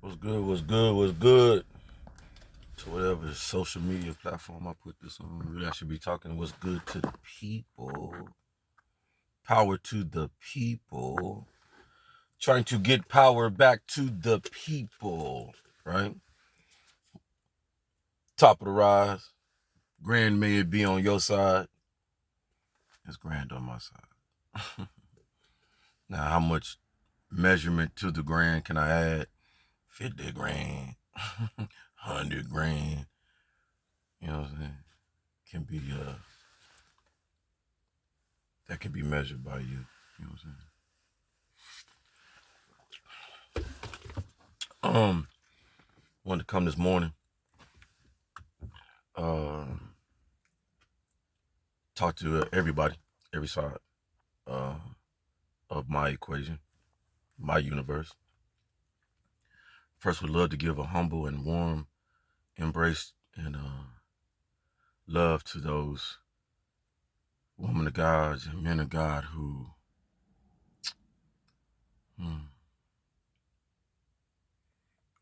What's good? What's good? What's good? To whatever social media platform I put this on, really I should be talking what's good to the people. Power to the people. Trying to get power back to the people, right? Top of the rise. Grand may it be on your side. It's grand on my side. Now, how much measurement to the grand can I add? 50 grand, 100 grand. You know what I'm saying? Can be that can be measured by you. You know what I'm saying? Wanted to come this morning, talk to everybody, every side uh, of my equation, my universe. First, would love to give a humble and warm embrace and love to those women of God and men of God who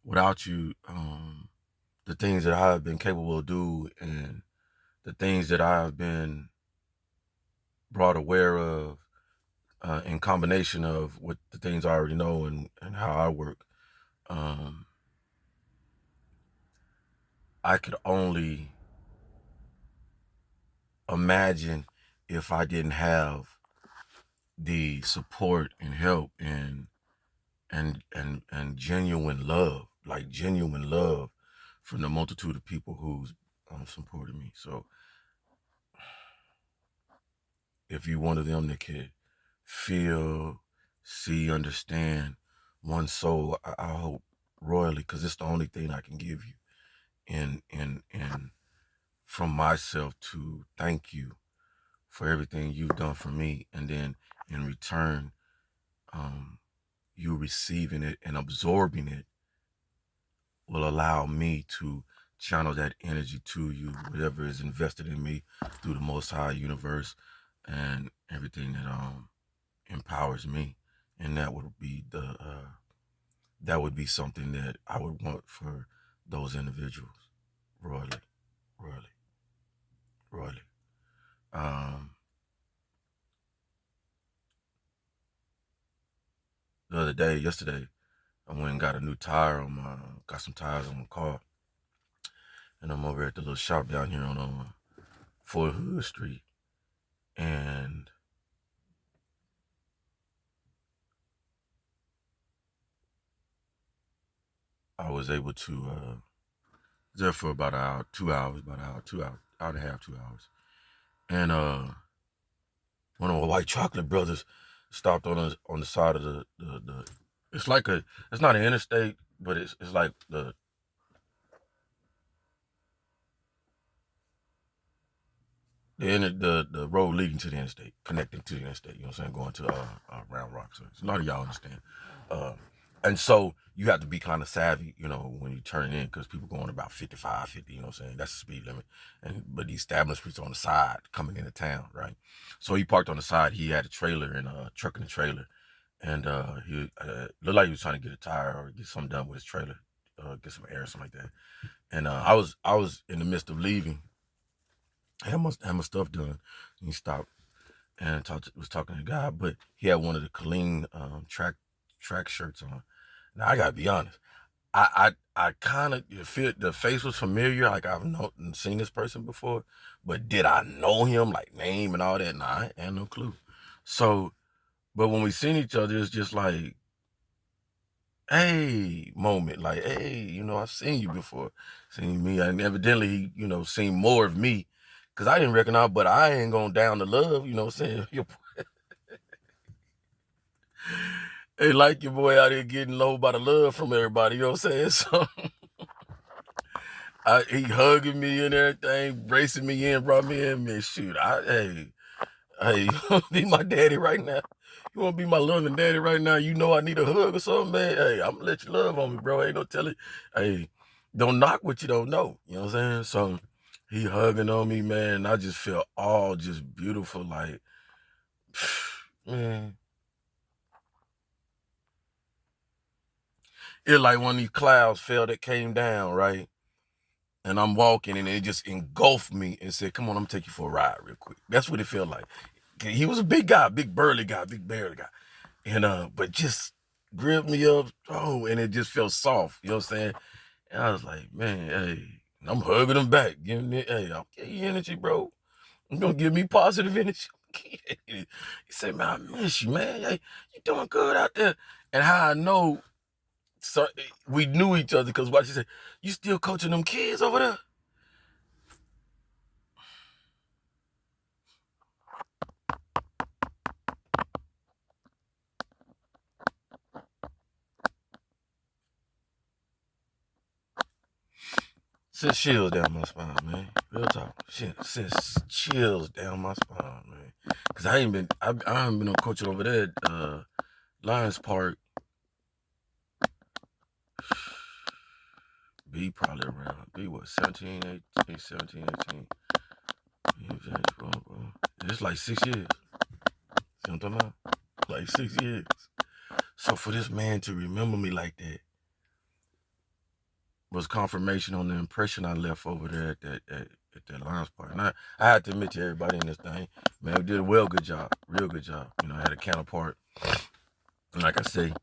without you, the things that I have been capable of doing and the things that I have been brought aware of in combination of what the things I already know and how I work, I could only imagine if I didn't have the support and help and genuine love, like genuine love from the multitude of people who's supported me. So if you're one of them that could feel, see, understand one soul, I hope royally, because it's the only thing I can give you. And from myself to thank you for everything you've done for me, and then in return, you receiving it and absorbing it will allow me to channel that energy to you, whatever is invested in me through the Most High Universe and everything that empowers me, and that would be something that I would want for those individuals, royally, royally, royally. Yesterday, I went and got a new tire got some tires on my car, and I'm over at the little shop down here on Fort Hood Street, and I was able to there for about an hour, 2 hours, hour and a half, 2 hours, and one of my white chocolate brothers stopped on the side of the it's like it's not an interstate, but it's like the road leading to the interstate, connecting to the interstate, you know what I'm saying, going to Round Rock. So a lot of y'all understand. And so you have to be kind of savvy, you know, when you turn in, because people going about 55, 50, you know what I'm saying? That's the speed limit. But the establishment's on the side coming into town, right? So he parked on the side. He had a trailer and a truck and a trailer. And he looked like he was trying to get a tire or get something done with his trailer, get some air or something like that. And I was in the midst of leaving. I had my stuff done. And he stopped and was talking to the guy, but he had one of the clean track shirts on. Now I gotta be honest, I kind of feel the face was familiar, like I've seen this person before, but did I know him, like name and all that? Nah, I had no clue. So, but when we seen each other, it's just like, hey, moment, like, hey, you know, I've seen you before, seen me, and evidently he, you know, seen more of me, cause I didn't recognize, but I ain't going down to love, you know what I'm saying? Hey, like your boy out here getting low by the love from everybody, you know what I'm saying? So he hugging me and everything, bracing me in, brought me in, man. Shoot, hey, you wanna be my daddy right now? You wanna be my loving daddy right now? You know I need a hug or something, man. Hey, I'm gonna let you love on me, bro. Ain't no telling. Hey, don't knock what you don't know. You know what I'm saying? So he hugging on me, man. And I just feel all just beautiful, like, man. It like one of these clouds fell that came down, right? And I'm walking and it just engulfed me and said, come on, I'm gonna take you for a ride real quick. That's what it felt like. He was a big guy, big burly guy, big bear guy. And but just gripped me up, oh, and it just felt soft, you know what I'm saying? And I was like, man, hey, I'm hugging him back, giving it, hey, I'll give you energy, bro. I'm gonna give me positive energy. He said, man, I miss you, man. Hey, you doing good out there. And how I know, so we knew each other because what she said, you still coaching them kids over there? Sent chills down my spine, man. Real talk. Shit, sent chills down my spine, man. Cause I ain't been on coaching over there at Lions Park. B probably around. B what, 17, 18, 17, 18. It's like 6 years. See what I'm talking about? Like 6 years. So for this man to remember me like that was confirmation on the impression I left over there at that Lions Park. And I had to admit to everybody in this thing, man, we did a good job, real good job. You know, I had a counterpart. And like I say,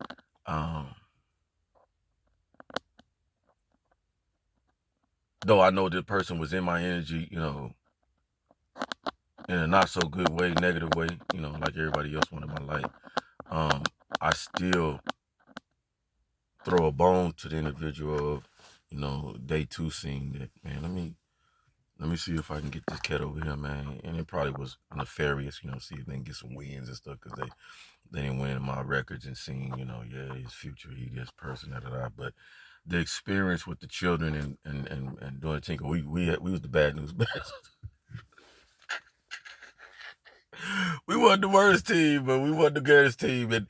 though I know the person was in my energy, you know, in a not so good way, negative way, you know, like everybody else wanted my life. I still throw a bone to the individual of, you know, day 2 seeing that, man, let me see if I can get this cat over here, man. And it probably was nefarious, you know, see if they can get some wins and stuff, because they didn't win my records and seeing, you know, yeah, his future, he this person, da. But the experience with the children and doing Tinker, we was the bad news best. We wasn't the worst team, but we wasn't the greatest team.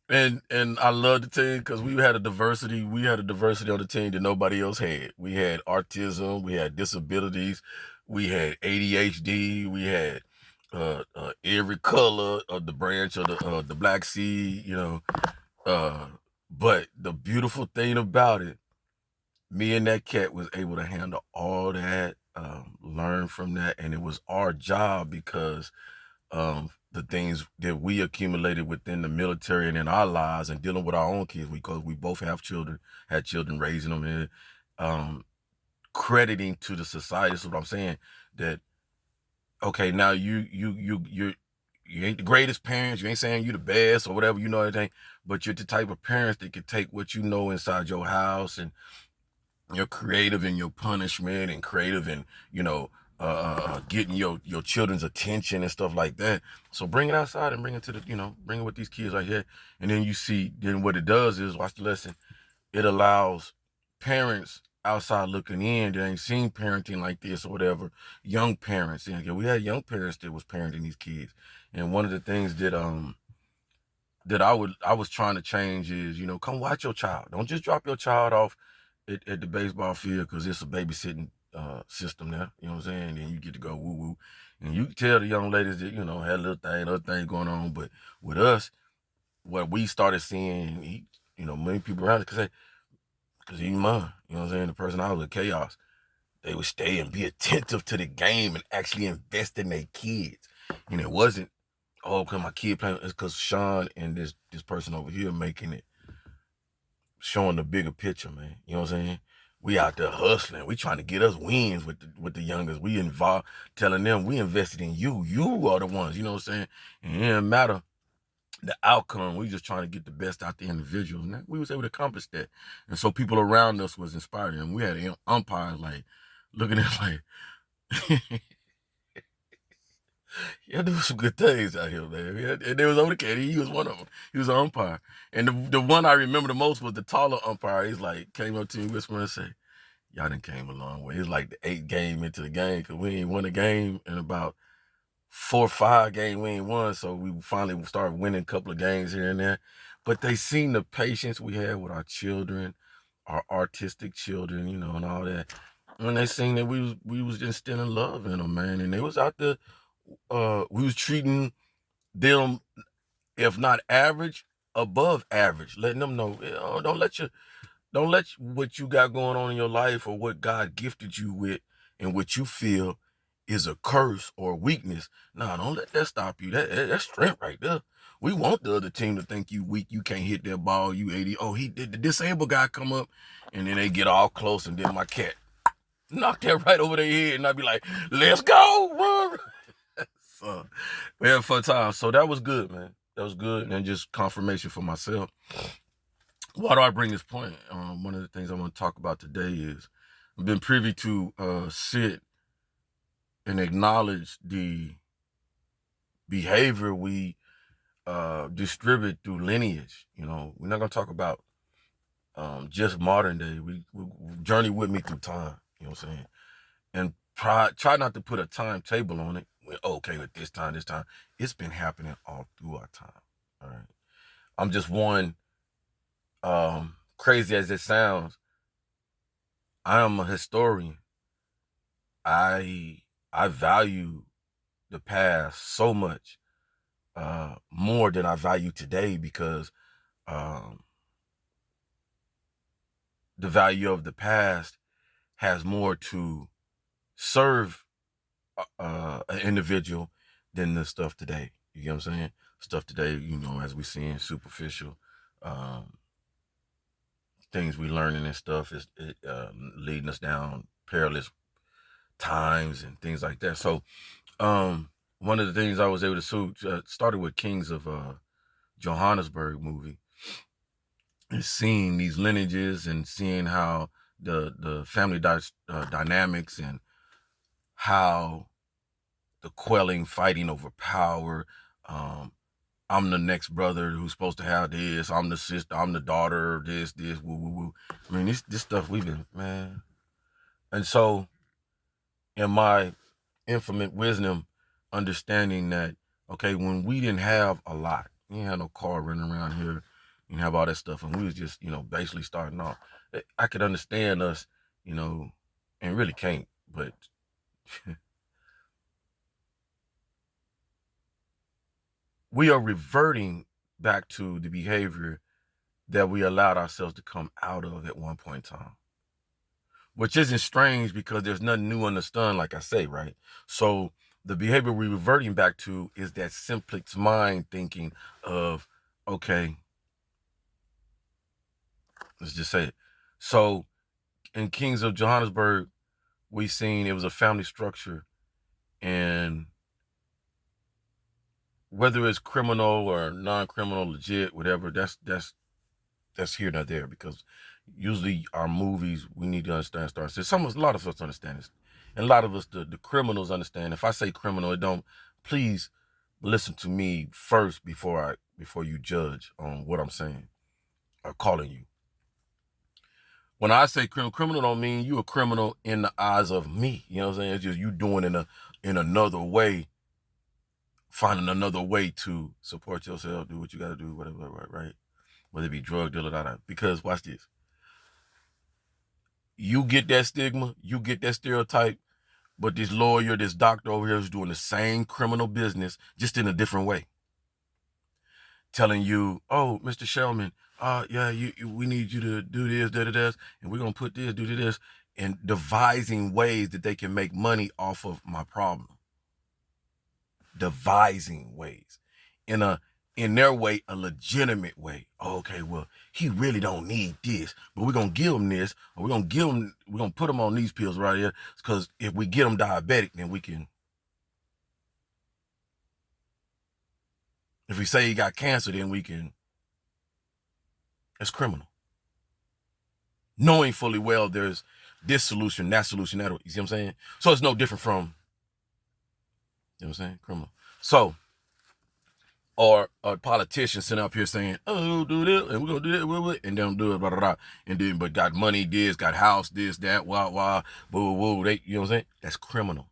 And I love the team because we had a diversity. We had a diversity on the team that nobody else had. We had autism, we had disabilities, we had ADHD, we had every color of the branch of the black seed, you know. But the beautiful thing about it, me and that cat was able to handle all that, learn from that, and it was our job because the things that we accumulated within the military and in our lives and dealing with our own kids, because we both have children, had children, raising them, and crediting to the society. That's what I'm saying. That okay, now you ain't the greatest parents. You ain't saying you the best or whatever, you know, everything, but you're the type of parents that can take what you know inside your house, and you're creative in your punishment and creative in, you know, getting your children's attention and stuff like that. So bring it outside and bring it to the, you know, bring it with these kids right here. And then you see, then what it does is, watch the lesson, it allows parents outside looking in that ain't seen parenting like this or whatever, young parents. And we had young parents that was parenting these kids. And one of the things that I was trying to change is, you know, come watch your child. Don't just drop your child off at the baseball field because it's a babysitting system there. You know what I'm saying? And you get to go woo woo. And you can tell the young ladies that, you know, had a little thing, other things going on. But with us, what we started seeing, you know, many people around us, because he's mine. You know what I'm saying? The person I was with, Chaos, they would stay and be attentive to the game and actually invest in their kids. And it wasn't, oh, because my kid playing, it's because Sean and this person over here making it, showing the bigger picture, man. You know what I'm saying? We out there hustling. We trying to get us wins with the youngest. We involved, telling them we invested in you. You are the ones, you know what I'm saying? And it didn't matter the outcome. We just trying to get the best out the individuals. And we was able to accomplish that. And so people around us was inspired. And we had umpires like looking at like, yeah, there was some good things out here, man. And there was only Katie. He was one of them. He was an umpire. And the one I remember the most was the taller umpire. He's like, came up to me, whispering and say, y'all done came a long way. It's like the 8th game into the game, because we ain't won a game in about 4 or 5 games we ain't won. So we finally started winning a couple of games here and there. But they seen the patience we had with our children, our artistic children, you know, and all that. And they seen that we was instilling love in them, man. And they was out there, we was treating them, if not average, above average, letting them know, you know, don't let Don't let what you got going on in your life or what God gifted you with and what you feel is a curse or weakness. No, don't let that stop you. That's strength right there. We want the other team to think you weak, you can't hit that ball, you 80. Oh, he did the disabled guy come up, and then they get all close, and then my cat knock that right over their head, and I'd be like, let's go, run. So we had a fun time. So that was good, man. That was good, and just confirmation for myself. Why do I bring this point? One of the things I want to talk about today is I've been privy to sit and acknowledge the behavior we distribute through lineage. You know, we're not gonna talk about just modern day. We journey with me through time. You know what I'm saying? And try not to put a timetable on it. We're okay with this time. It's been happening all through our time. All right. I'm just one. Crazy as it sounds, I am a historian. I value the past so much more than I value today, because the value of the past has more to serve an individual than the stuff today. You get what I'm saying? Stuff today, you know, as we seeing superficial things we learning and stuff is leading us down perilous times and things like that. So one of the things I was able to started with Kings of Johannesburg movie, and seeing these lineages and seeing how the family dynamics and how the quelling, fighting over power. I'm the next brother who's supposed to have this. I'm the sister. I'm the daughter. This, woo, woo, woo. I mean, this stuff we've been, man. And so, in my infinite wisdom, understanding that, okay, when we didn't have a lot, we didn't have no car running around here, you didn't have all that stuff, and we was just, you know, basically starting off. I could understand us, you know, and really can't, but we are reverting back to the behavior that we allowed ourselves to come out of at one point in time, which isn't strange because there's nothing new under the sun, like I say, right? So the behavior we're reverting back to is that simplest mind thinking of, okay, let's just say it. So in Kings of Johannesburg, we seen it was a family structure, and whether it's criminal or non-criminal, legit, whatever, that's here not there, because usually our movies, we need to understand stars. A lot of us understand this, and a lot of us, the criminals, understand. If I say criminal, it don't. Please listen to me first before you judge on what I'm saying or calling you. When I say criminal don't mean you a criminal in the eyes of me. You know what I'm saying? It's just you doing in another way, finding another way to support yourself, do what you got to do, whatever, right? Whether it be drug dealer, because watch this. You get that stigma, you get that stereotype, but this lawyer, this doctor over here is doing the same criminal business, just in a different way. Telling you, oh, Mr. Shellman, yeah, we need you to do this, and we're gonna put this, do this, and devising ways that they can make money off of my problem. Devising ways, in their way, a legitimate way. Oh, okay, well, he really don't need this, but we're gonna give him this, or we're gonna put him on these pills right here, because if we get him diabetic, then we can. If we say he got cancer, then we can. It's criminal. Knowing fully well there's this solution, that solution, that. You see what I'm saying? So it's no different from, you know what I'm saying, criminal. So, or a politician sitting up here saying, oh, do this, and we're going to do that, and they don't do it, blah, blah, blah. And then, but got money, this, got house, this, that, wah, boo, woo, they, you know what I'm saying? That's criminal.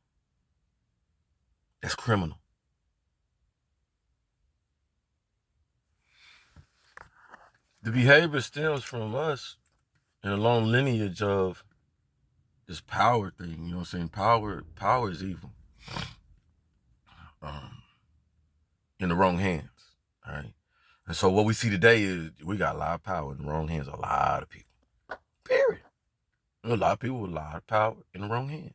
That's criminal. The behavior stems from us in a long lineage of this power thing, you know what I'm saying? Power is evil. In the wrong hands, all right? And so what we see today is we got a lot of power in the wrong hands, a lot of people. A lot of people with a lot of power in the wrong hands.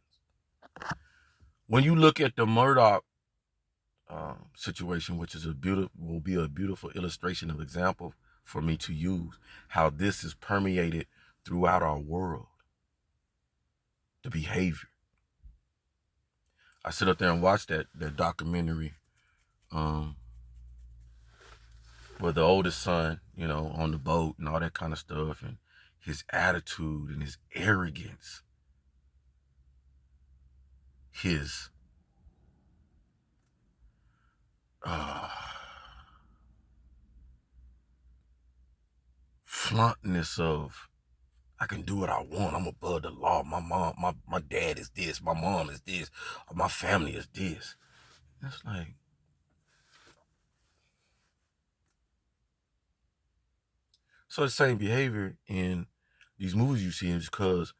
When you look at the Murdoch situation, which is will be a beautiful illustration of example for me to use, how this is permeated throughout our world, the behavior. I sit up there and watch that documentary with the oldest son, you know, on the boat and all that kind of stuff, and his attitude and his arrogance, his flauntiness of, I can do what I want, I'm above the law, my dad is this, my mom is this, my family is this. It's like, so the same behavior in these movies you see is because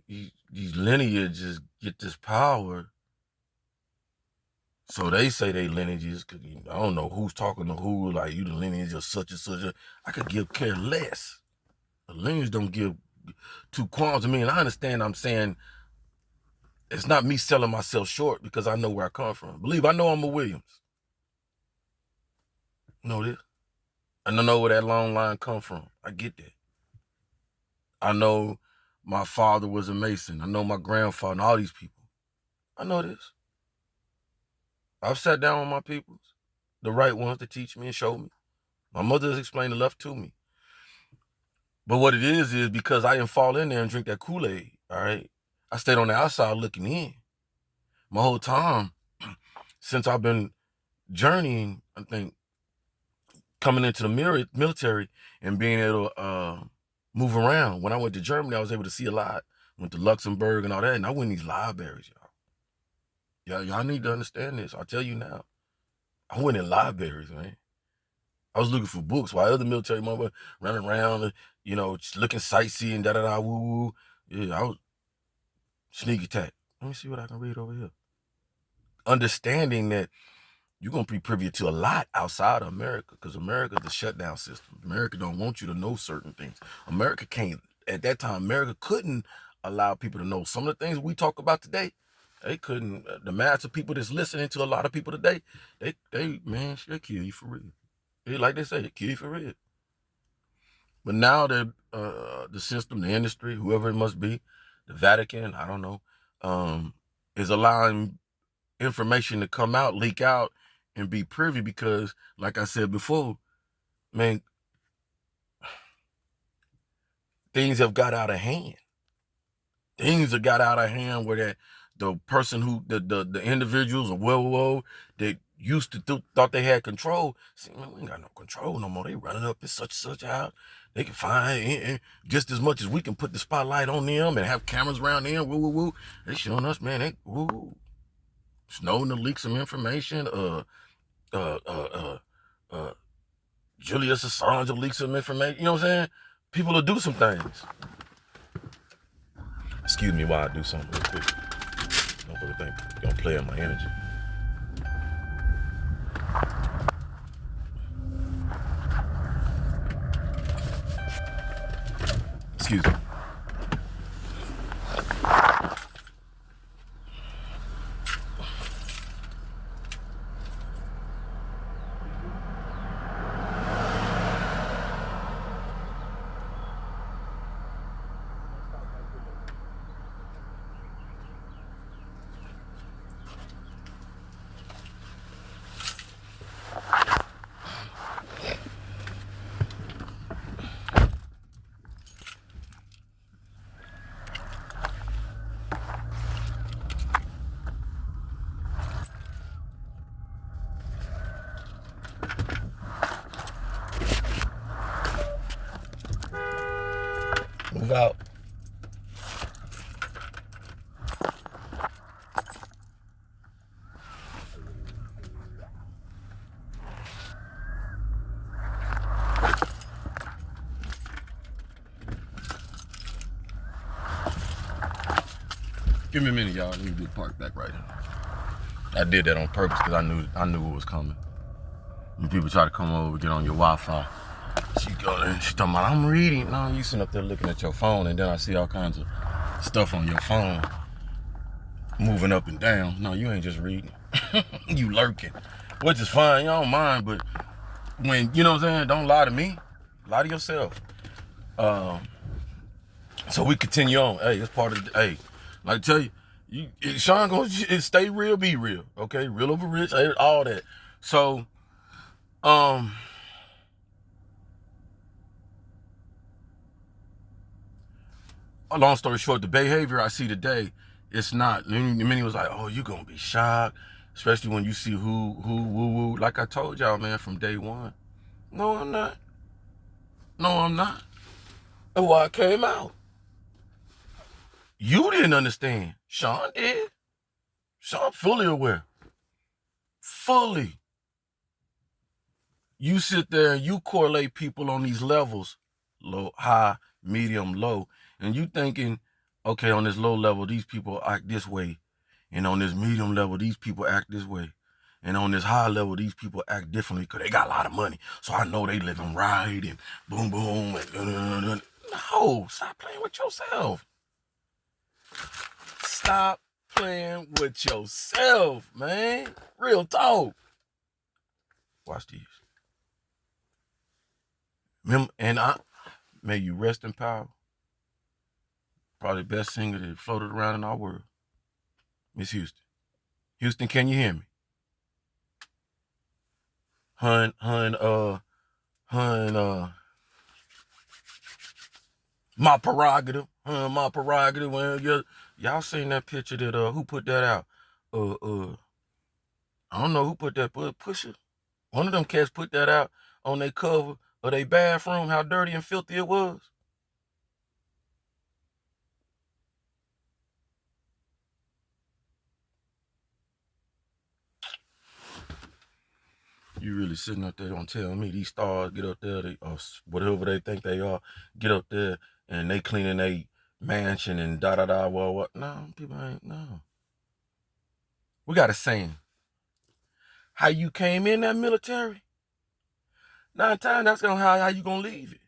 these lineages get this power. So they say they lineages, cause I don't know who's talking to who, like you the lineage of such and such. I could care less. The lineage don't give two qualms to me, and I understand. I'm saying it's not me selling myself short because I know where I come from. Believe I know I'm a Williams. You know this? And I know where that long line come from. I get that. I know my father was a Mason. I know my grandfather and all these people. I know this. I've sat down with my peoples, the right ones to teach me and show me. My mother has explained the left to me. But what it is because I didn't fall in there and drink that Kool-Aid, all right? I stayed on the outside looking in. My whole time, since I've been journeying, I think, coming into the military and being able to move around. When I went to Germany, I was able to see a lot. Went to Luxembourg and all that, and I went in these libraries, y'all. Y'all need to understand this. I'll tell you now. I went in libraries, man. I was looking for books while other military motherfuckers running around, you know, just looking sightseeing, da-da-da, woo-woo. Yeah, I was sneak attack. Let me see what I can read over here. Understanding that you're going to be privy to a lot outside of America because America is the shutdown system. America don't want you to know certain things. America can't, at that time, America couldn't allow people to know some of the things we talk about today. They couldn't, the mass of people that's listening to a lot of people today, man, they'll kill you for real. Like they say, they kill you for real. But now the system, the industry, whoever it must be, the Vatican, I don't know, is allowing information to come out, leak out, and be privy because, like I said before, man, things have got out of hand. Things have got out of hand where the person who, the individuals or whoa, that used to thought they had control, see, man, we ain't got no control no more. They running up in such out. They can find just as much as we can put the spotlight on them and have cameras around them. Woo. They showing us, man, they Snowden to leak some information. Julius Assange will leak some information. You know what I'm saying? People will do some things. Excuse me while I do something real quick. Don't really think don't play on my energy. Excuse me. Move out. Give me a minute, y'all. Let me do the park back right here. I did that on purpose because I knew it was coming. When people try to come over, get on your Wi-Fi, She talking about, I'm reading. No, you sitting up there looking at your phone, and then I see all kinds of stuff on your phone moving up and down. No, you ain't just reading. You lurking, which is fine. You don't mind, but when, you know what I'm saying, don't lie to me. Lie to yourself. So we continue on. Hey, it's part of the, hey, like I tell you, Sean gonna stay real, be real. Okay, real over rich, all that. So, a long story short, the behavior I see today, it's not. Many was like, oh, you gonna be shocked, especially when you see who, woo. Like I told y'all, man, from day one. No, I'm not. No, I'm not. And why I came out. You didn't understand. Sean did. Sean fully aware. Fully. You sit there and you correlate people on these levels, low, high, medium, low, and you thinking, okay, on this low level, these people act this way, and on this medium level, these people act this way, and on this high level, these people act differently because they got a lot of money, so I know they living right, and boom, boom, and no, stop playing with yourself. Stop playing with yourself, man. Real talk. Watch these. And may you rest in power. Probably the best singer that floated around in our world. Miss Houston. Houston, can you hear me? My prerogative. My prerogative. Well, y'all seen that picture that who put that out? I don't know who put that, but Pusha. One of them cats put that out on their cover of their bathroom, how dirty and filthy it was. You really sitting up there don't tell me these stars get up there, they or whatever they think they are, get up there and they cleaning a mansion and what? No, people ain't, no. We got a saying. How you came in that military, 9 times that's gonna how you gonna leave it.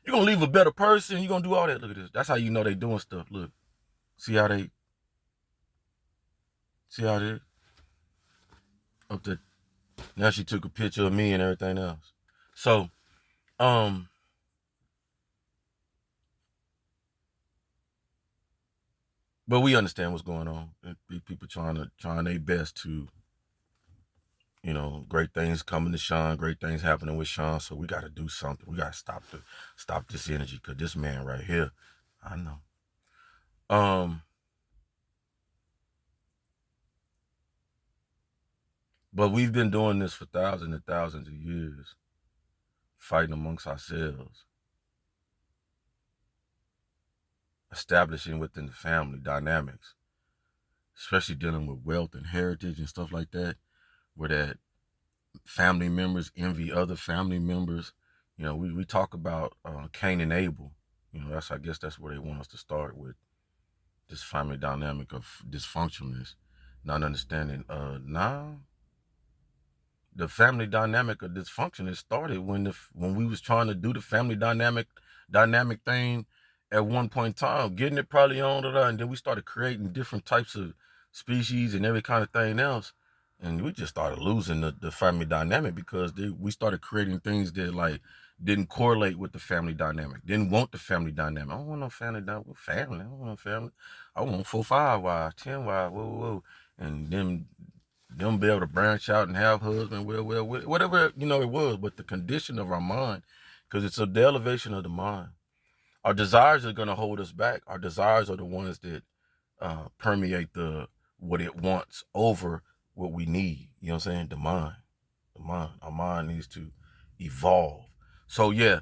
You're gonna leave a better person, you're gonna do all that. Look at this. That's how you know they doing stuff. Look. See how they up there. Now she took a picture of me and everything else. So, but we understand what's going on. People trying their best to, you know, great things coming to Sean, great things happening with Sean. So we got to do something. We got to stop this energy, because this man right here, I know. But we've been doing this for thousands and thousands of years, fighting amongst ourselves, establishing within the family dynamics, especially dealing with wealth and heritage and stuff like that, where that family members envy other family members. You know, we talk about Cain and Abel. You know, I guess that's where they want us to start with, this family dynamic of dysfunctionalness, not understanding. The family dynamic of dysfunction, it started when we was trying to do the family dynamic thing at one point in time, getting it probably on and then we started creating different types of species and every kind of thing else, and we just started losing the family dynamic because we started creating things that like didn't correlate with the family dynamic, didn't want the family dynamic. I don't want no family dynamic. Family, I don't want no family. I want 4, 5 wives, 10 wives, whoa, and then them be able to branch out and have husband, well, whatever, you know, it was. But the condition of our mind, because it's the elevation of the mind. Our desires are going to hold us back. Our desires are the ones that permeate what it wants over what we need. You know what I'm saying? The mind. Our mind needs to evolve. So yeah,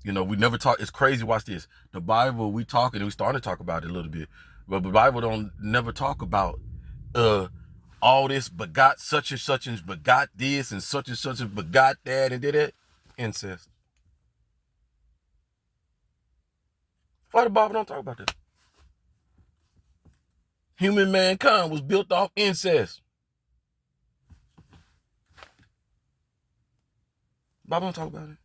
you know, we never talk. It's crazy. Watch this. The Bible, we talking, and we starting to talk about it a little bit, but the Bible don't never talk about all this begot such and such and begot this and such and begot that and did it. Incest. Why the Bible don't talk about that? Human mankind was built off incest. Bible don't talk about it.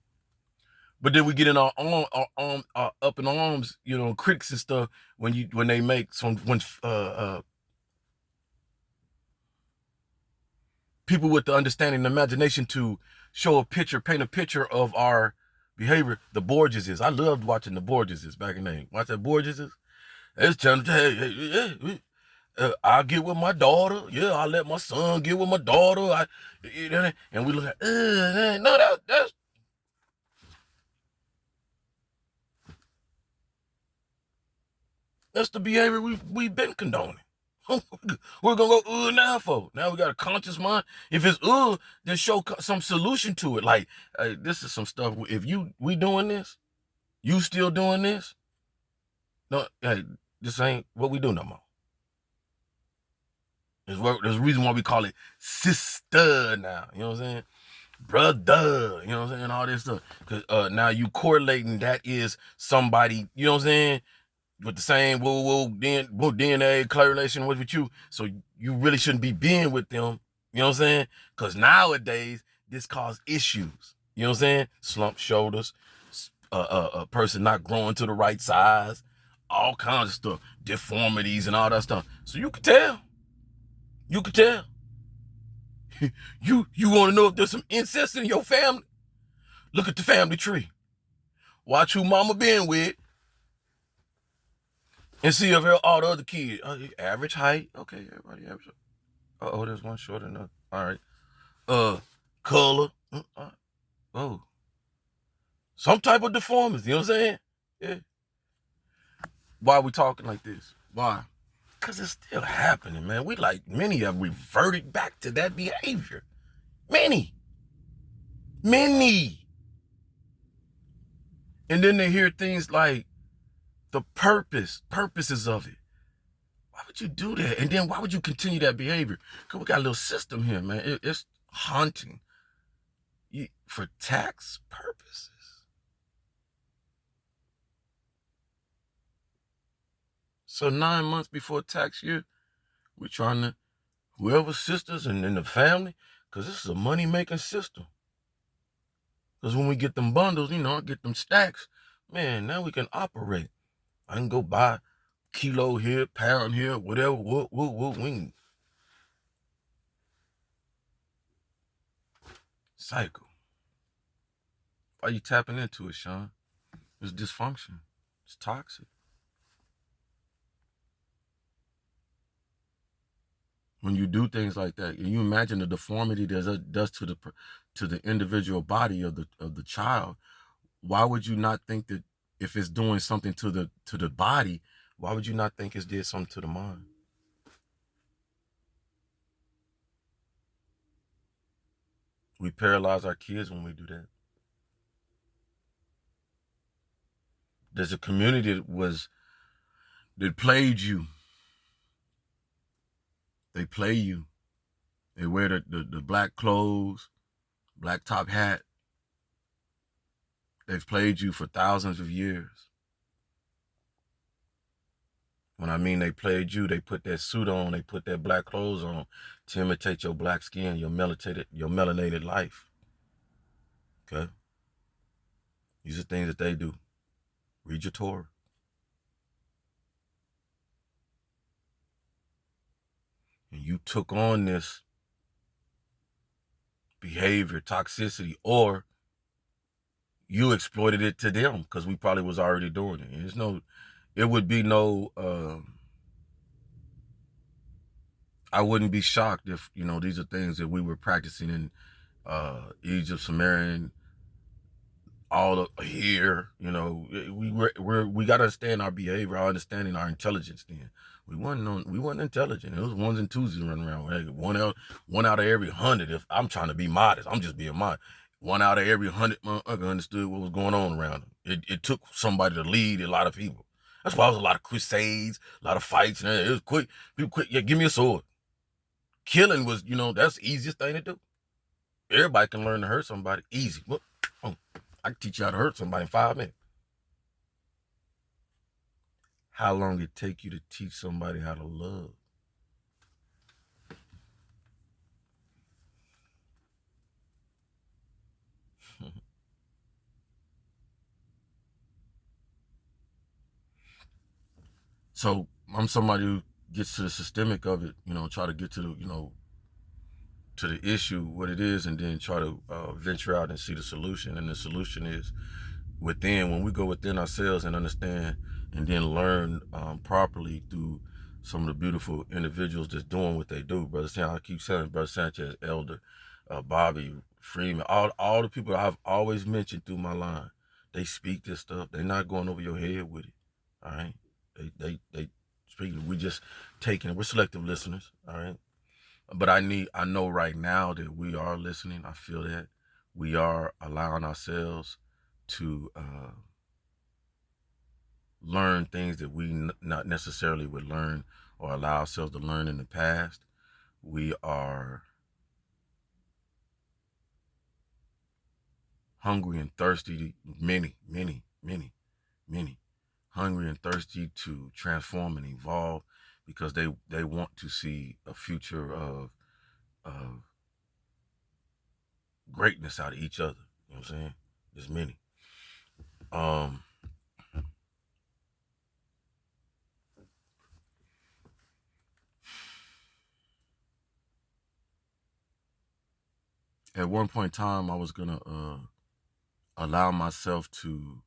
But then we get in our up in arms, you know, critics and stuff when they make some when people with the understanding and imagination to show a picture, paint a picture of our behavior. The Borgeses. I loved watching the Borgeses back in the day. Watch that Borgeses. It's telling hey, I'll get with my daughter. Yeah, I'll let my son get with my daughter. And we look at, no, that's the behavior we've been condoning. We're gonna go now for. Now we got a conscious mind. If it's then show some solution to it. Like, this is some stuff. If we doing this, you still doing this? No, hey, this ain't what we do no more. There's a reason why we call it sister now. You know what I'm saying? Brother, you know what I'm saying? All this stuff. Because now you correlating that is somebody, you know what I'm saying? With the same DNA correlation with you. So you really shouldn't be being with them. You know what I'm saying? Because nowadays, this causes issues. You know what I'm saying? Slumped shoulders, a person not growing to the right size, all kinds of stuff, deformities and all that stuff. So you can tell. You can tell. You want to know if there's some incest in your family? Look at the family tree. Watch who mama been with. And see if all the other kids, average height. Okay, everybody average. Oh, there's one shorter than another. All right. Color. Oh. Some type of deformity. You know what I'm saying? Yeah. Why are we talking like this? Why? Because it's still happening, man. Many have reverted back to that behavior. Many. And then they hear things like the purposes of it. Why would you do that? And then why would you continue that behavior? Because we got a little system here, man. It's haunting. For tax purposes. So 9 months before tax year, we're trying to, whoever's sisters and in the family, because this is a money-making system. Because when we get them bundles, get them stacks, man, now we can operate. I can go buy kilo here, pound here, whatever, we cycle. Why you tapping into it, Sean? It's dysfunction. It's toxic. When you do things like that, and you imagine the deformity that does to the individual body of the child, why would you not think that if it's doing something to the body, why would you not think it's did something to the mind? We paralyze our kids when we do that. There's a community that played you. They play you. They wear the black clothes, black top hat. They've played you for thousands of years. When I mean they played you, they put that suit on, they put that black clothes on to imitate your black skin, your melanated life. Okay? These are things that they do. Read your Torah. And you took on this behavior, toxicity, or you exploited it to them because we probably was already doing it. It would be no, I wouldn't be shocked if, these are things that we were practicing in Egypt, Sumerian, all here, we got to understand our behavior, our understanding, our intelligence then. We wasn't intelligent. It was ones and twosies running around. Hey, one out of every 100. If I'm trying to be modest, I'm just being modest. 1 out of every 100 motherfucker understood what was going on around them. It took somebody to lead a lot of people. That's why it was a lot of crusades, a lot of fights, and it was quick. People quick, yeah, give me a sword. Killing was, that's the easiest thing to do. Everybody can learn to hurt somebody. Easy. Look, I can teach you how to hurt somebody in 5 minutes. How long it take you to teach somebody how to love? So I'm somebody who gets to the systemic of it, try to get to the, to the issue, what it is, and then try to venture out and see the solution. And the solution is within. When we go within ourselves and understand and then learn properly through some of the beautiful individuals that's doing what they do. Brother Sanchez, I keep saying Brother Sanchez, Elder, Bobby, Freeman, all the people I've always mentioned through my line, they speak this stuff. They're not going over your head with it. All right. They speak. We just taking it. We're selective listeners. All right. But I know right now that we are listening. I feel that we are allowing ourselves to learn things that we not necessarily would learn or allow ourselves to learn in the past. We are hungry and thirsty, many, hungry and thirsty to transform and evolve, because they want to see a future of greatness out of each other. You know what I'm saying? There's many. At one point in time, I was gonna allow myself to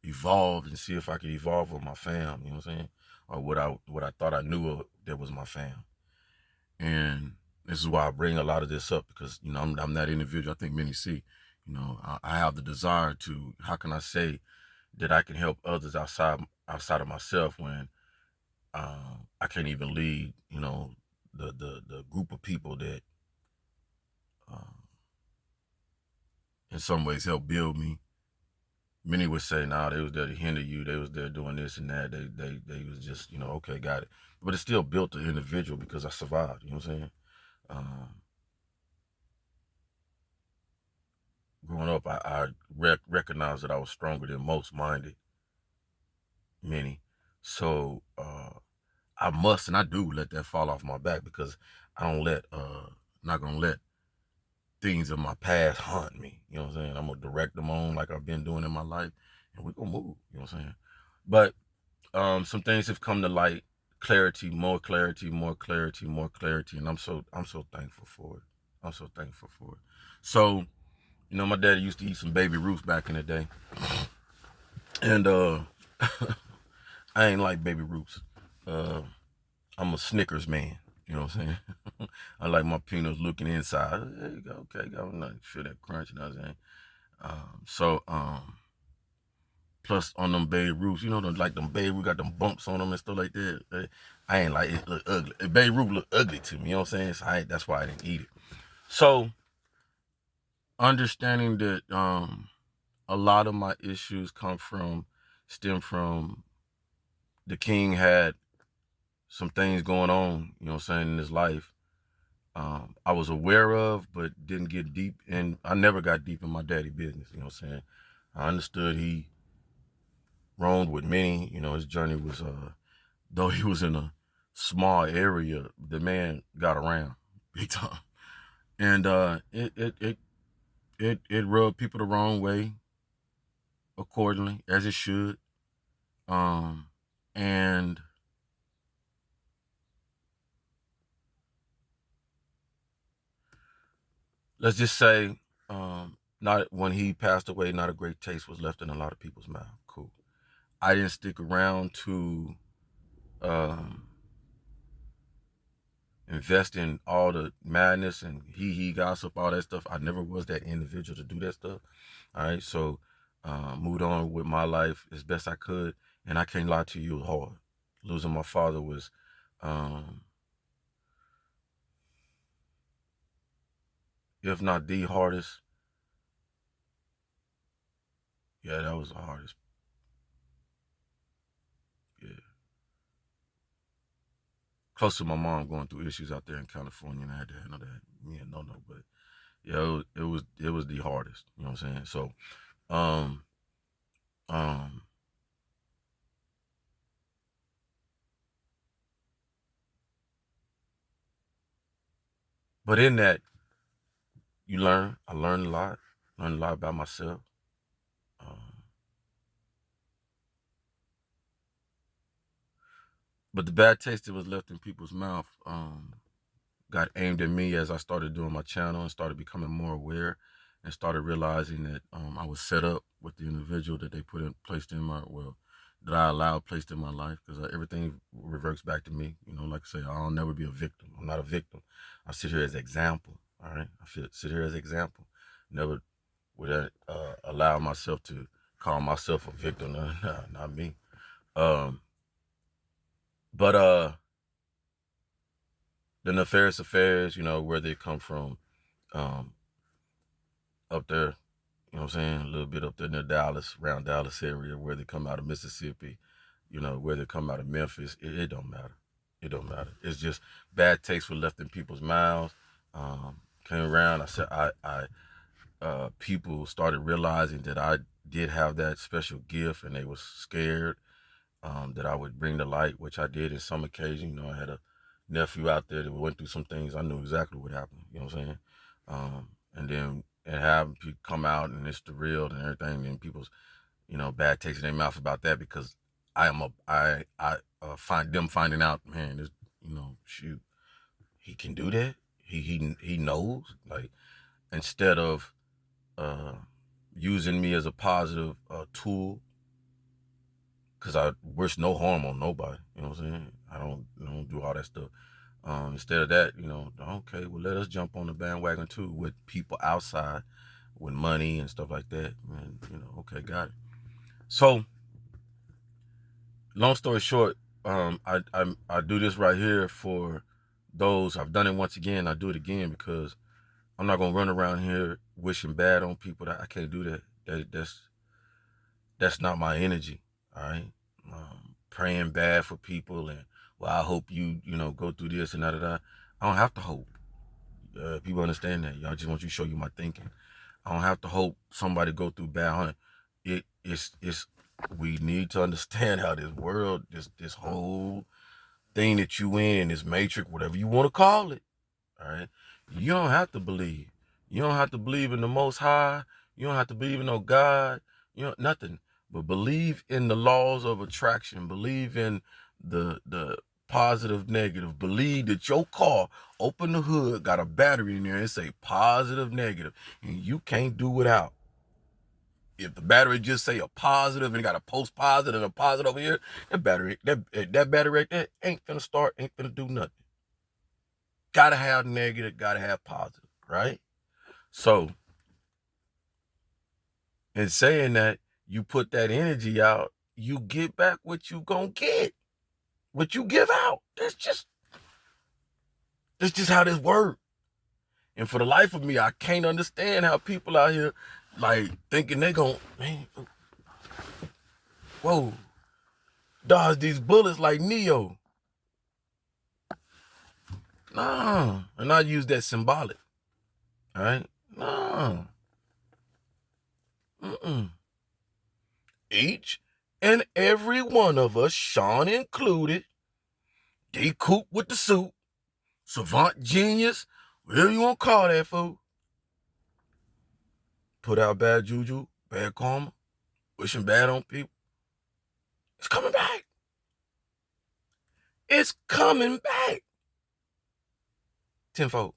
evolve and see if I could evolve with my fam. You know what I'm saying? Or what I thought I knew that was my fam. And this is why I bring a lot of this up, because I'm that individual. I think many see. I have the desire to. How can I say that I can help others outside of myself when I can't even lead? The group of people that in some ways help build me. Many would say, "Nah, they was there to hinder you. They was there doing this and that. They was just, okay, got it." But it still built the individual because I survived. You know what I'm saying? Growing up, I recognized that I was stronger than most minded, many. So I must and I do let that fall off my back, because I don't not gonna let things of my past haunt me. You know what I'm saying? I'm gonna direct them on like I've been doing in my life, and we're gonna move. You know what I'm saying? But some things have come to light. Clarity, more clarity, more clarity, more clarity, and I'm so thankful for it. I'm so thankful for it. So, my daddy used to eat some Baby Ruths back in the day, and I ain't like Baby Ruths. I'm a Snickers man. You know what I'm saying? I like my peanuts looking inside. There you go. Okay, got nothing. Feel that crunch. You know what I'm saying? Plus on them Baby Ruths, like them Baby Ruth got them bumps on them and stuff like that. I ain't like it. Look ugly. Baby Ruth look ugly to me. You know what I'm saying? So that's why I didn't eat it. So understanding that a lot of my issues stem from the king had some things going on, you know what I'm saying, in his life. I was aware of, but didn't get deep, and I never got deep in my daddy business, you know what I'm saying. I understood he roamed with many, his journey was, though he was in a small area, the man got around big time. And it rubbed people the wrong way accordingly, as it should. And let's just say, not when he passed away, not a great taste was left in a lot of people's mouth. Cool. I didn't stick around to invest in all the madness and he gossip, all that stuff. I never was that individual to do that stuff. All right, so moved on with my life as best I could, and I can't lie to you, it was hard. Losing my father was, if not the hardest, yeah, that was the hardest. Yeah. Close to my mom going through issues out there in California, and I had to handle that. Yeah, no, but yeah, it was the hardest. You know what I'm saying? So, um, um, but in that, you learn. I learned a lot. Learned a lot about myself. Um, But the bad taste that was left in people's mouth got aimed at me as I started doing my channel and started becoming more aware and started realizing that I was set up with the individual that they placed in my, well, that I allowed placed in my life, because everything reverts back to me. You know, like I say, I'll never be a victim. I'm not a victim. I sit here as example, all right? Sit here as example. Never would I allow myself to call myself a victim. Not me. Um, but the nefarious affairs, you know, where they come from, um, up there, you know what I'm saying? A little bit up there near Dallas, around Dallas area, where they come out of Mississippi, you know, where they come out of Memphis. It don't matter. It don't matter. It's just bad taste were left in people's mouths. Came around. I said, people started realizing that I did have that special gift, and they was scared that I would bring the light, which I did in some occasion. You know, I had a nephew out there that went through some things. I knew exactly what happened. You know what I'm saying? And then and have people come out and it's the real and everything, and people's, you know, bad taste in their mouth about that, because I find them finding out, man, this, you know, shoot, he can do that. He knows, like, instead of using me as a positive tool, because I wish no harm on nobody. You know what I'm saying? I don't do all that stuff. Instead of that, you know, okay, well, let us jump on the bandwagon too with people outside with money and stuff like that. And, you know, okay, got it. So, long story short, I do this right here for those. I've done it once again. I do it again because I'm not gonna run around here wishing bad on people. That I can't do that. That's not my energy. All right. Praying bad for people and, well, I hope you know go through this and that. I don't have to hope. People understand that. Y'all just want you to show you my thinking. I don't have to hope somebody go through bad hunting. It's we need to understand how this world, this whole thing that you in, this matrix, whatever you want to call it. All right. You don't have to believe. You don't have to believe in the Most High. You don't have to believe in no God. You know, nothing. But believe in the laws of attraction. Believe in the positive, negative. Believe that your car, open the hood, got a battery in there and say positive, negative, and you can't do without. If the battery just say a positive and got a post positive and a positive over here, that battery right there ain't gonna start, ain't gonna do nothing. Gotta have negative, gotta have positive, right? So, in saying that, you put that energy out, you get back what you gonna get, what you give out. That's just how this works. And for the life of me, I can't understand how people out here like thinking they gon', man, whoa, dodge these bullets like Neo. Nah, and I use that symbolic. All right, nah. Mm-mm. Each and every one of us, Sean included, D Coop with the suit, savant genius, whatever you want to call that fool, put out bad juju, bad karma, wishing bad on people. It's coming back. It's coming back. Tenfold.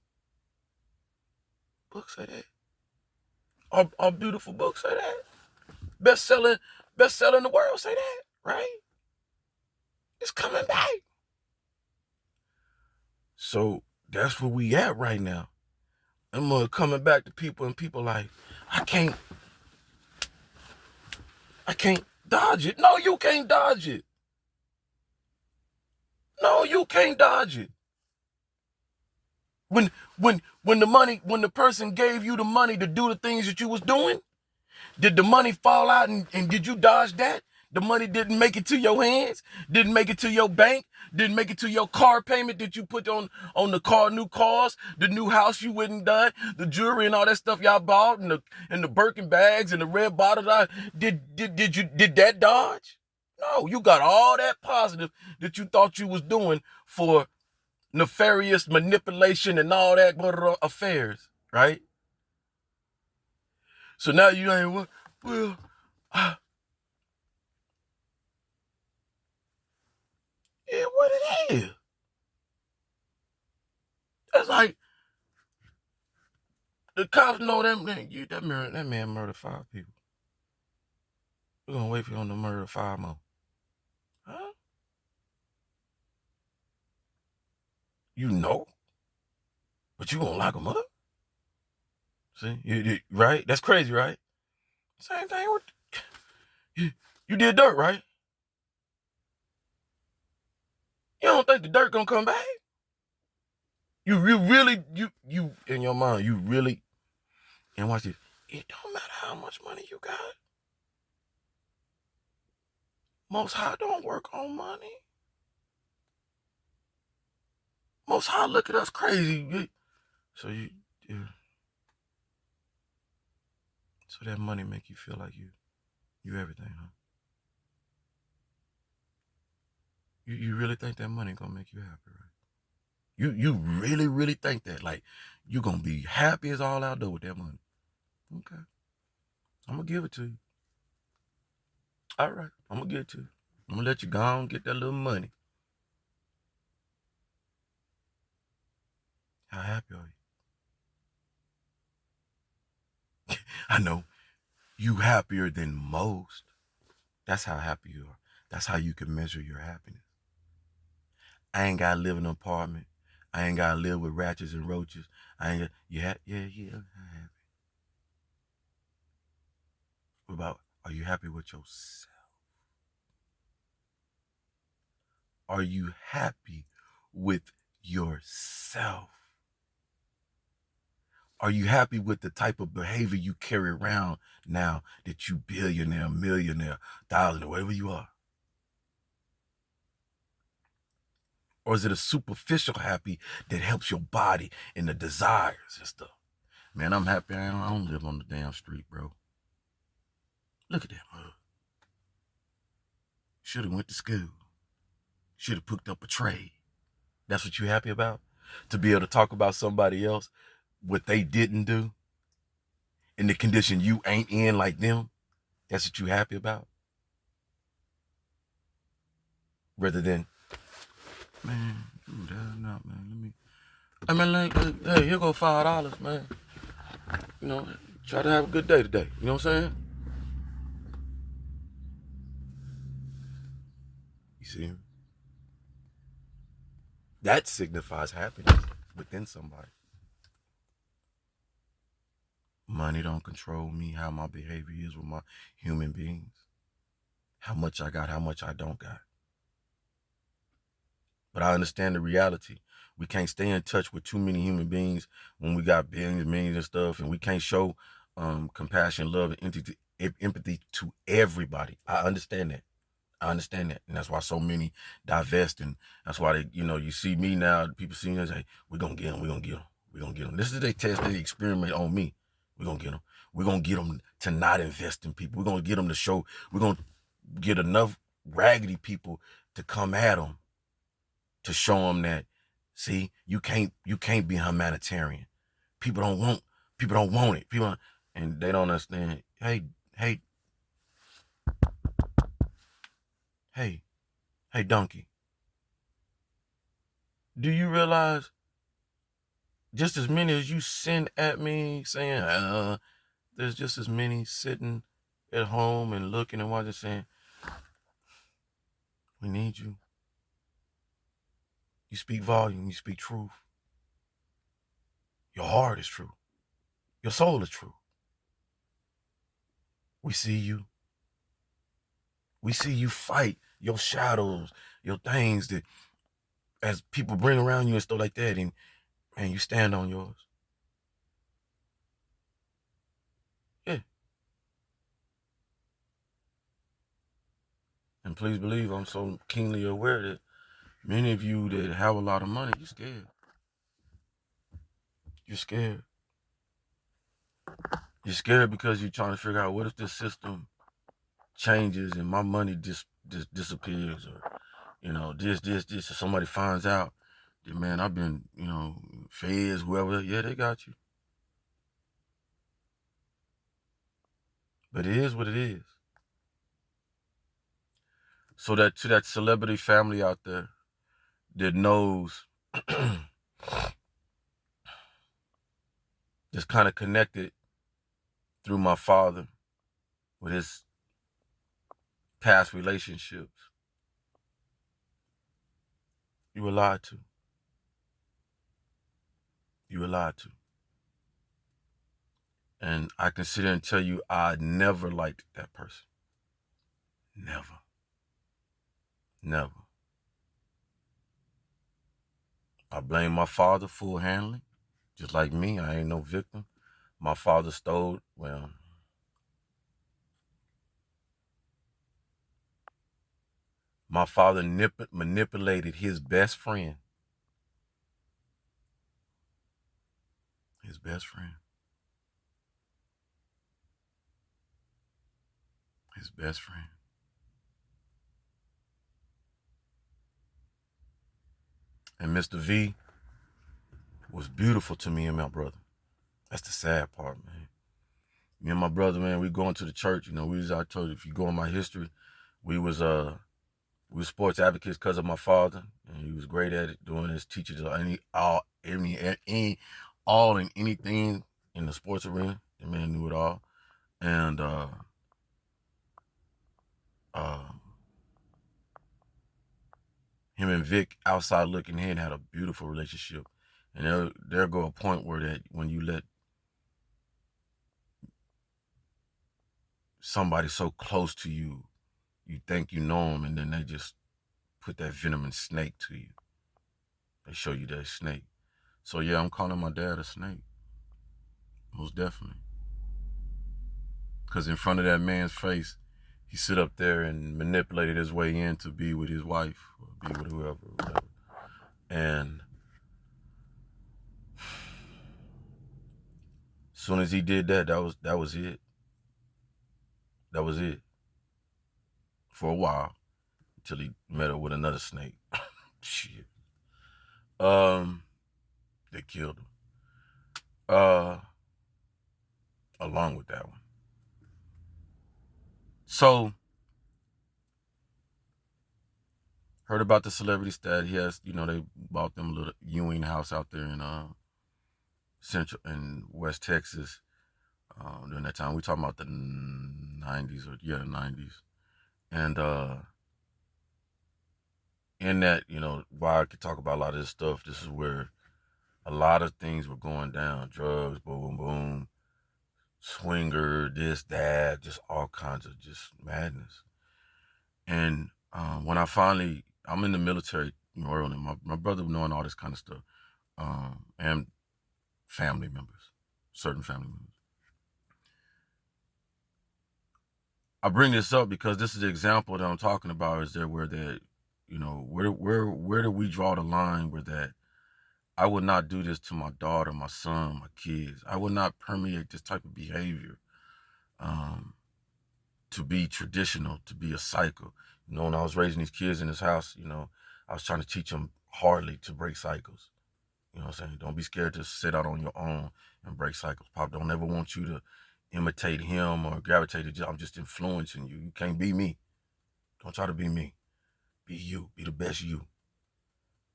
Books say that. Our beautiful books say that. Best-selling in the world say that, right? It's coming back. So that's where we at right now. I'm coming back to people, and people like, I can't dodge it. No, you can't dodge it. No, you can't dodge it. When the person gave you the money to do the things that you was doing, did the money fall out and did you dodge that? The money didn't make it to your hands, didn't make it to your bank, didn't make it to your car payment that you put on the car, new cars, the new house you went and done, the jewelry and all that stuff y'all bought, and the Birkin bags and the red bottles. Did that dodge? No, you got all that positive that you thought you was doing for nefarious manipulation and all that affairs, right? So now you ain't, well, Yeah, what it is. That's like the cops know that man murdered 5 people. We're gonna wait for him to murder 5 more. Huh? You know, but you gonna lock him up? See, right? That's crazy, right? Same thing with you did dirt, right? You don't think the dirt gonna come back? You really you in your mind, you really, and watch this. It don't matter how much money you got. Most High don't work on money. Most High look at us crazy. So you so that money make you feel like you everything, huh? You really think that money gonna make you happy, right? You really think that, like, you gonna be happy as all out there with that money? Okay, I'm gonna give it to you. All right, I'm gonna give it to you. I'm gonna let you go and get that little money. How happy are you? I know you happier than most. That's how happy you are. That's how you can measure your happiness. I ain't gotta live in an apartment. I ain't gotta live with ratchets and roaches. I ain't got, yeah. I'm happy. What about, are you happy with yourself? Are you happy with yourself? Are you happy with the type of behavior you carry around now that you billionaire, millionaire, thousandaire, whatever you are? Or is it a superficial happy that helps your body and the desires and stuff? Man, I'm happy I don't live on the damn street, bro. Look at that mug. Should have went to school. Should have picked up a trade. That's what you happy about? To be able to talk about somebody else, what they didn't do, in the condition you ain't in like them? That's what you happy about? Rather than, man, dude, that's not, man. Hey, here go $5, man. You know, try to have a good day today. You know what I'm saying? You see, that signifies happiness within somebody. Money don't control me, how my behavior is with my human beings. How much I got, how much I don't got. But I understand the reality. We can't stay in touch with too many human beings when we got billions, millions and stuff, and we can't show compassion, love, and empathy to everybody. I understand that. And that's why so many divest, and that's why they, you see me now, people see me and say, we're going to get them, we're going to get them, we're going to get them. This is their test, they experiment on me. We're going to get them. We're going to get them to not invest in people. We're going to get them to show, we're going to get enough raggedy people to come at them to show them that, see, you can't be humanitarian. People don't want it. And they don't understand. Hey, donkey. Do you realize just as many as you send at me saying, there's just as many sitting at home and looking and watching saying, we need you. You speak volume, you speak truth. Your heart is true. Your soul is true. We see you. We see you fight your shadows, your things that as people bring around you and stuff like that, and man, you stand on yours. Yeah. And please believe I'm so keenly aware that many of you that have a lot of money, you're scared. You're scared. You're scared because you're trying to figure out, what if this system changes and my money just disappears, or this if somebody finds out that, man, I've been, feds, whoever, yeah, they got you. But it is what it is. So that, to that celebrity family out there, that knows just kind of connected through my father with his past relationships. You were lied to. You were lied to. And I can sit there and tell you I never liked that person. Never. Never. I blame my father full-handedly. Just like me, I ain't no victim. My father stole, well, my father manipulated his best friend. His best friend. His best friend. And Mr. V was beautiful to me and my brother. That's the sad part, man. Me and my brother, man, we going to the church. You know, I told you, if you go in my history, we was sports advocates because of my father, and he was great at it, doing his teachers all and anything in the sports arena. The man knew it all. And him and Vic, outside looking in, had a beautiful relationship. And there go a point where that when you let somebody so close to you, you think you know them, and then they just put that venomous snake to you. They show you that snake. So yeah, I'm calling my dad a snake. Most definitely. Because in front of that man's face, he sit up there and manipulated his way in to be with his wife or be with whoever or whatever. And as soon as he did that, that was it. That was it. For a while. Until he met up with another snake. Shit. They killed him. Along with that one. So, heard about the celebrity stat. He has, they bought them a little Ewing house out there in Central and West Texas during that time. We talking about the 90s the 90s. And in that, while I could talk about a lot of this stuff, this is where a lot of things were going down. Drugs, boom, boom, boom. Swinger, this, that, just all kinds of just madness. And when I'm in the military, early, my brother knowing all this kind of stuff, and family members, certain family members. I bring this up because this is the example that I'm talking about. Is there where that, where do we draw the line where that I would not do this to my daughter, my son, my kids. I would not permeate this type of behavior to be traditional, to be a cycle. When I was raising these kids in this house, I was trying to teach them hardly to break cycles. You know what I'm saying? Don't be scared to sit out on your own and break cycles. Pop don't ever want you to imitate him or gravitate to. I'm just influencing you. You can't be me. Don't try to be me. Be you. Be the best you.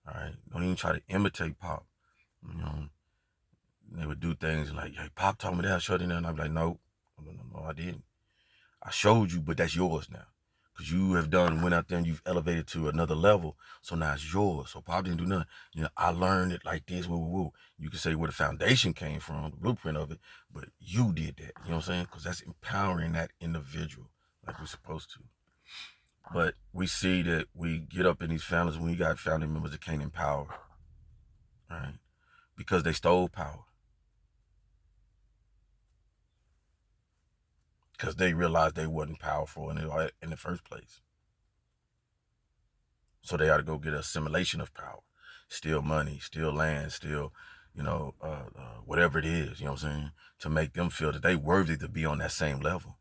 All right? Don't even try to imitate Pop. They would do things like, hey, Pop told me that, shut it down. I'd be like, no, I didn't. I showed you, but that's yours now. Because you have went out there and you've elevated to another level. So now it's yours. So Pop didn't do nothing. I learned it like this, woo, woo, woo. You can say where the foundation came from, the blueprint of it, but you did that. You know what I'm saying? Because that's empowering that individual like we're supposed to. But we see that we get up in these families when we got family members that can't empower, right? Because they stole power. Because they realized they wasn't powerful in the first place. So they ought to go get an assimilation of power. Steal money, steal land, steal, whatever it is, you know what I'm saying? To make them feel that they worthy to be on that same level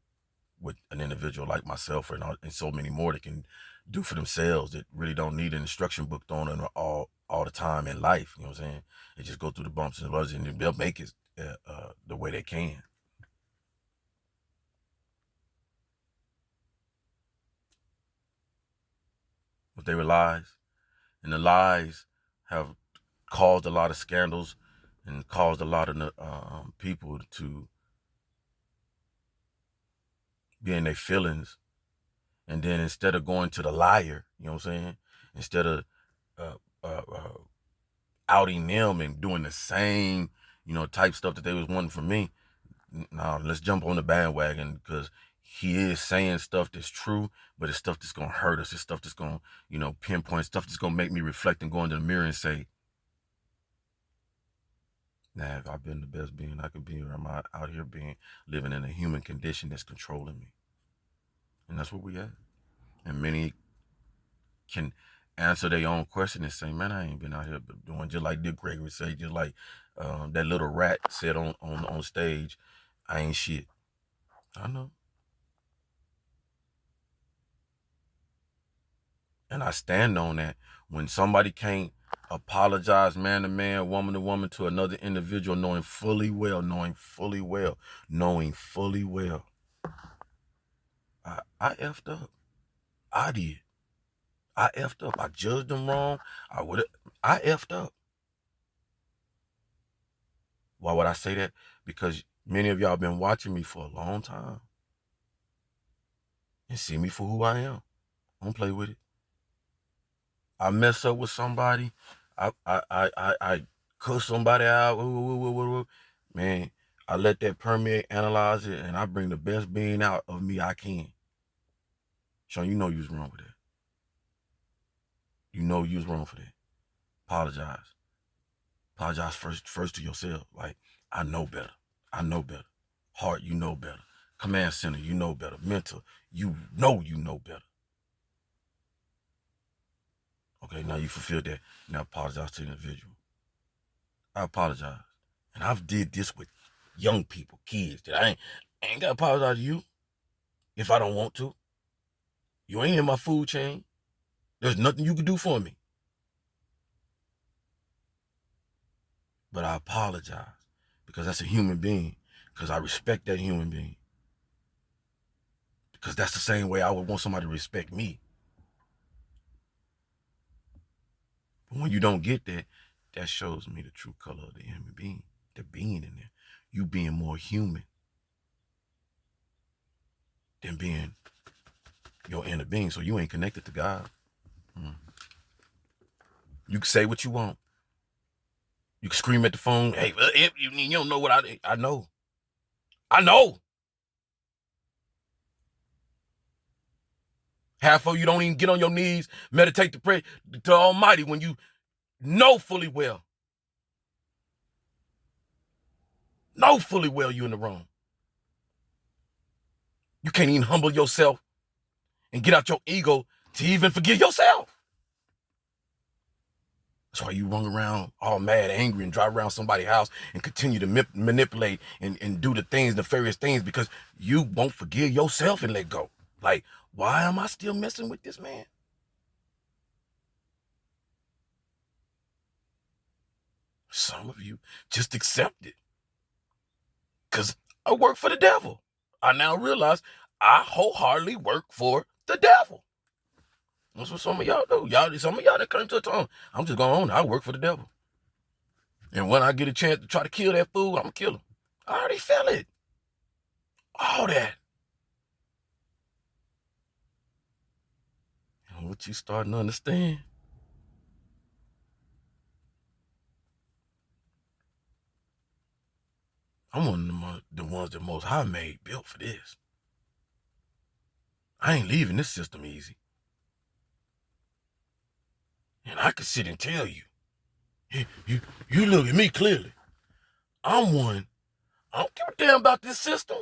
with an individual like myself and so many more that can do for themselves that really don't need an instruction book thrown in all the time in life, you know what I'm saying? They just go through the bumps and bumps and they'll make it the way they can. But they realize And the lies have caused a lot of scandals and caused a lot of people to be in their feelings. And then instead of going to the liar, you know what I'm saying? Instead of uh, uh, uh, outing them and doing the same, type stuff that they was wanting from me, now let's jump on the bandwagon, because he is saying stuff that's true, but it's stuff that's gonna hurt us. It's stuff that's gonna, pinpoint, stuff that's gonna make me reflect and go into the mirror and say, nah, if I've been the best being I could be, or am I out here living in a human condition that's controlling me? And that's what we have. And many can answer their own question and say, man, I ain't been out here doing, just like Dick Gregory said, just like that little rat said on stage, I ain't shit. I know. And I stand on that. When somebody can't apologize man to man, woman to woman, to another individual, knowing fully well, I effed up. I did. I effed up. I judged them wrong. I effed up. Why would I say that? Because many of y'all been watching me for a long time and see me for who I am. Don't play with it. I mess up with somebody. I cuss somebody out. Man, I let that permeate, analyze it, and I bring the best being out of me I can. Sean, you know you was wrong with that. You know you was wrong for that. Apologize. Apologize first to yourself. Like, I know better. I know better. Heart, you know better. Command center, you know better. Mental, you know better. Okay, now you fulfilled that. Now apologize to the individual. I apologize. And I've did this with young people, kids, that I ain't got to apologize to you if I don't want to. You ain't in my food chain. There's nothing you can do for me. But I apologize because that's a human being, because I respect that human being. Because that's the same way I would want somebody to respect me. But when you don't get that, that shows me the true color of the human being, the being in there. You being more human than being your inner being. So you ain't connected to God. You can say what you want. You can scream at the phone. Hey, you don't know what I know. I know. Half of you don't even get on your knees, meditate to pray to Almighty when you know fully well you in the wrong. You can't even humble yourself and get out your ego to even forgive yourself. That's why you run around all mad, angry, and drive around somebody's house and continue to manipulate and do the things, nefarious things, because you won't forgive yourself and let go. Like, why am I still messing with this man? Some of you just accept it. Because I work for the devil. I now realize I wholeheartedly work for the devil. That's what some of y'all do. Some of y'all that come to the tongue, I'm just going on. I work for the devil. And when I get a chance to try to kill that fool, I'm going to kill him. I already feel it. All that. And what you starting to understand? I'm one of the ones that Most High made, built for this. I ain't leaving this system easy. And I can sit and tell you, you look at me clearly. I'm one. I don't give a damn about this system.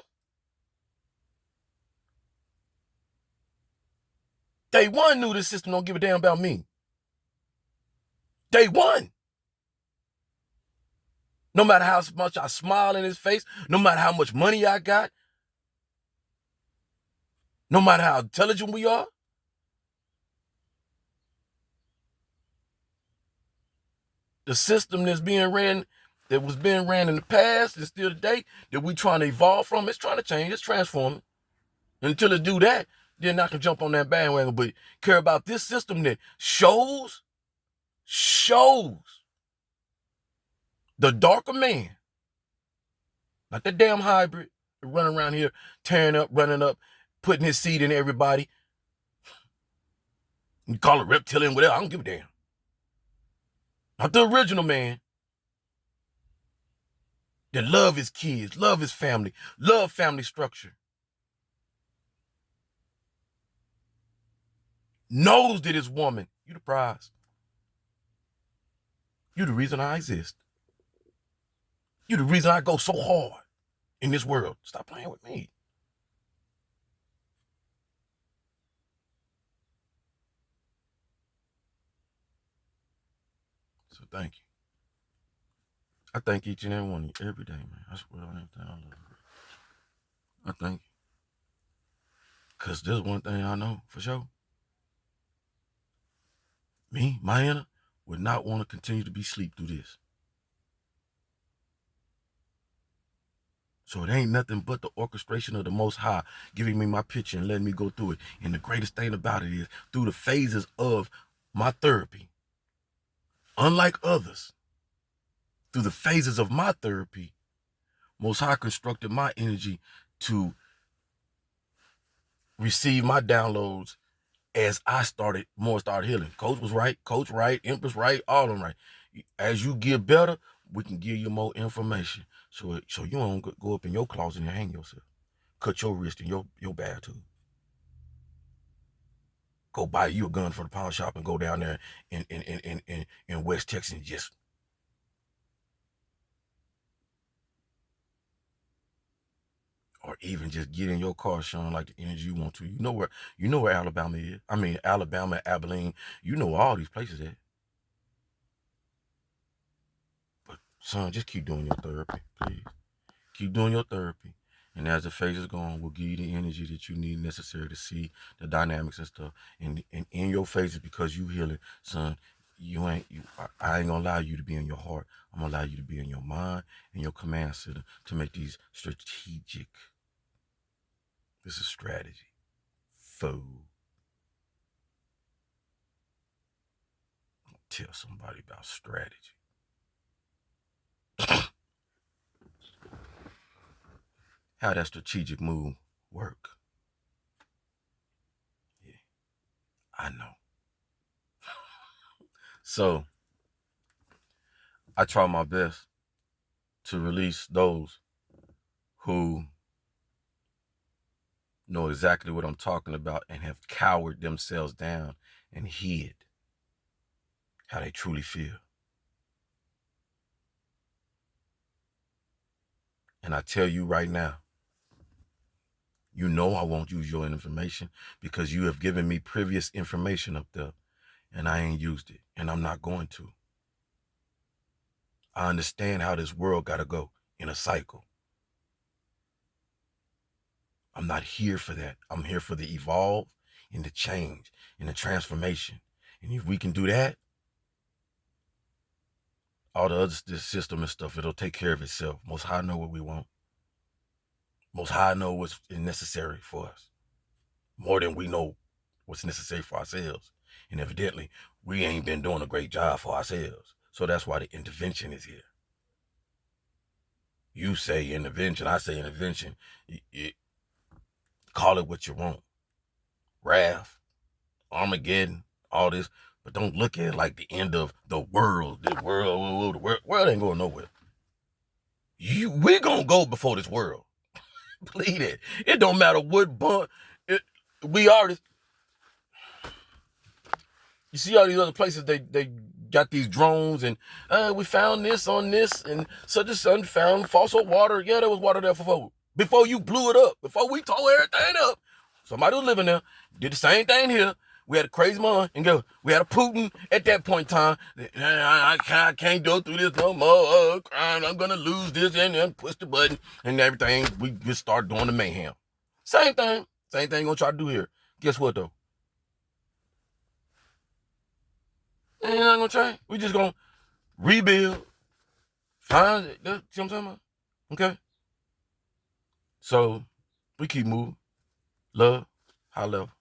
Day one knew this system don't give a damn about me. Day one. No matter how much I smile in his face, no matter how much money I got, no matter how intelligent we are, the system that was being ran in the past and still today, that we trying to evolve from, it's trying to change, it's transforming. And until it do that, then I can jump on that bandwagon. But care about this system that shows shows the darker man, not that damn hybrid running around here, tearing up, running up, putting his seed in everybody. You call it reptilian, whatever, I don't give a damn. Not the original man that love his kids, love his family, love family structure. Knows that his woman, you the prize. You the reason I exist. You the reason I go so hard in this world. Stop playing with me. So thank you. I thank each and every one of you every day, man. I swear on everything I love. I thank you. Because there's one thing I know for sure. Me, my inner, would not want to continue to be asleep through this. So it ain't nothing but the orchestration of the Most High giving me my picture and letting me go through it. And the greatest thing about it is through the phases of my therapy, unlike others, through the phases of my therapy, Most High constructed my energy to receive my downloads as I started healing. Coach was right, Coach right, Empress right, all of them right. As you get better, we can give you more information. So you don't go up in your closet and hang yourself. Cut your wrist in your bathtub. Go buy you a gun for the pawn shop and go down there in West Texas and just or even just get in your car showing like the energy you want to. You know where Alabama is. I mean, Alabama, Abilene. You know all these places at. But son, just keep doing your therapy, please. Keep doing your therapy. And as the phases go on, we'll give you the energy that you need necessary to see the dynamics and stuff. And in your phases, because you healing, son, I ain't gonna allow you to be in your heart. I'm gonna allow you to be in your mind and your command center to make these strategic. This is strategy. Fool. Tell somebody about strategy. How that strategic move work. Yeah, I know. So I try my best to release those who know exactly what I'm talking about and have cowered themselves down and hid how they truly feel. And I tell you right now, you know I won't use your information because you have given me previous information up there and I ain't used it and I'm not going to. I understand how this world got to go in a cycle. I'm not here for that. I'm here for the evolve and the change and the transformation. And if we can do that, all the other system and stuff, it'll take care of itself. Most High know what we want. Most High know what's necessary for us. More than we know what's necessary for ourselves. And evidently, we ain't been doing a great job for ourselves. So that's why the intervention is here. You say intervention, I say intervention. Call it what you want. Wrath, Armageddon, all this. But don't look at it like the end of the world. The world ain't going nowhere. We're going to go before this world. Believe it. It don't matter what bump. We already. You see all these other places, they got these drones and we found this on this and such and such found fossil water. Yeah, there was water there before you blew it up, before we tore everything up. Somebody was living there, did the same thing here. We had a crazy man and we had a Putin at that point in time. I can't go through this no more. Crime, I'm gonna lose this and then push the button and everything. We just start doing the mayhem. Same thing gonna try to do here. Guess what though? Ain't not gonna change. We just gonna rebuild, find it. See what I'm talking about? Okay. So we keep moving. Love, high level.